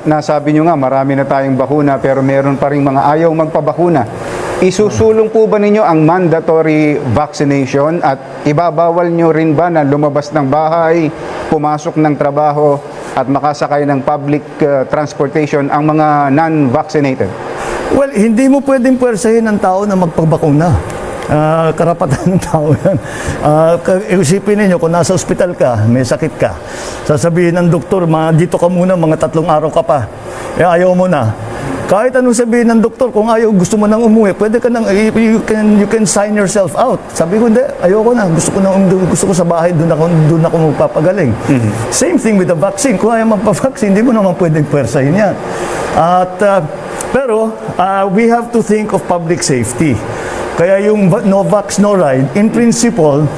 nasabi nyo nga, marami na tayong bakuna pero meron pa rin mga ayaw magpabakuna. Isusulong po ba ninyo ang mandatory vaccination at ibabawal nyo rin ba na lumabas ng bahay, pumasok ng trabaho at makasakay ng public transportation ang mga non-vaccinated? Well, hindi mo pwedeng puwersahin ng tao na magpabakuna. Karapatan ng tao yan. Isipin ninyo, kung nasa ospital ka, may sakit ka, sasabihin ng doktor, dito ka muna, mga 3 araw ka pa. Ayaw mo na. Kahit anong sabihin ng doktor, kung ayaw, gusto mo nang umuwi, pwede ka nang, you can sign yourself out. Sabi ko, hindi, ayoko na. Gusto ko sa bahay, doon ako magpapagaling. Same thing with the vaccine. Kung ayaw magpa-vaccine, hindi mo naman pwedeng puwersahin yan. Pero, we have to think of public safety. Kaya yung no vax, no ride, in principle,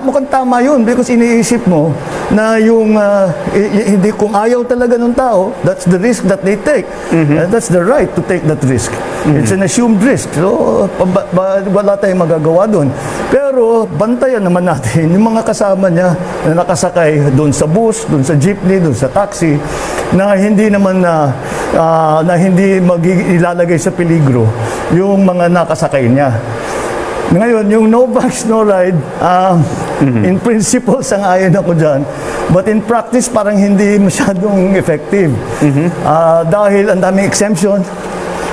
mukhang tama yun because iniisip mo na yung hindi, kung ayaw talaga ng tao, that's the risk that they take. That's the right to take that risk. It's an assumed risk. So, wala tayong magagawa doon. Pero, bantayan naman natin yung mga kasama niya na nakasakay doon sa bus, doon sa jeepney, doon sa taxi, na hindi naman na hindi ilalagay sa peligro yung mga nakasakay niya. Ngayon, yung no vax, no ride, in principle, sang-ayon ako dyan. But in practice, parang hindi masyadong effective. Dahil ang daming exemption,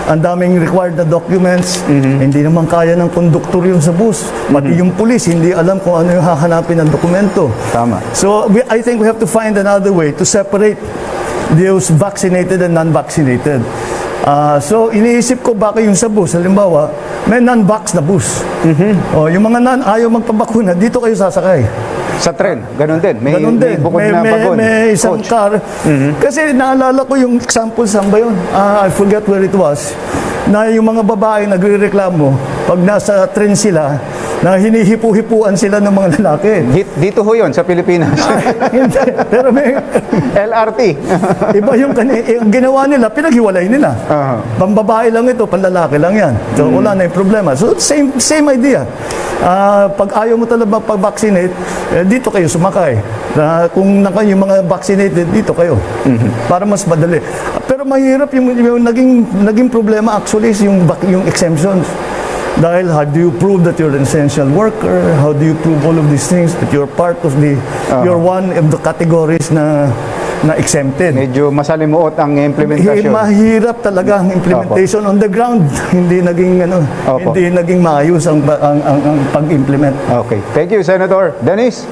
ang daming required na documents, hindi naman kaya ng konduktor yun sa bus. Pati yung pulis, hindi alam kung ano yung hahanapin ng dokumento. Tama. So, I think we have to find another way to separate those vaccinated and non-vaccinated. So, iniisip ko baka yung sa bus, halimbawa, may non-vax na bus. Yung mga ayaw magpabakuna, dito kayo sasakay. Sa tren, ganun din. May bukod may, na bagon. may isang Coach. car. Kasi naalala ko yung example, saan ba yun? I forget where it was. Na yung mga babae nagre-reklamo, pag nasa tren sila, na hinihipu-hipuan sila ng mga lalaki. Dito ho yun, sa Pilipinas. Hindi, pero may LRT. iba yung ginawa nila, pinaghiwalay nila. Pambabae lang ito, panlalaki lang yan. So, wala na yung problema. So, same idea. Pag ayaw mo talaga pag-vaccinate, dito kayo sumakay. Kung yung mga vaccinated, dito kayo. Para mas madali. Pero mahirap yung naging problema actually is yung exemptions. Dahil how do you prove that you're an essential worker? How do you prove all of these things? That you're part of you're one of the categories na exempted. Medyo masalimuot ang implementasyon. Mahirap talaga ang implementation on the ground. Hindi naging maayos ang pag-implement. Okay. Thank you, Senator Dennis.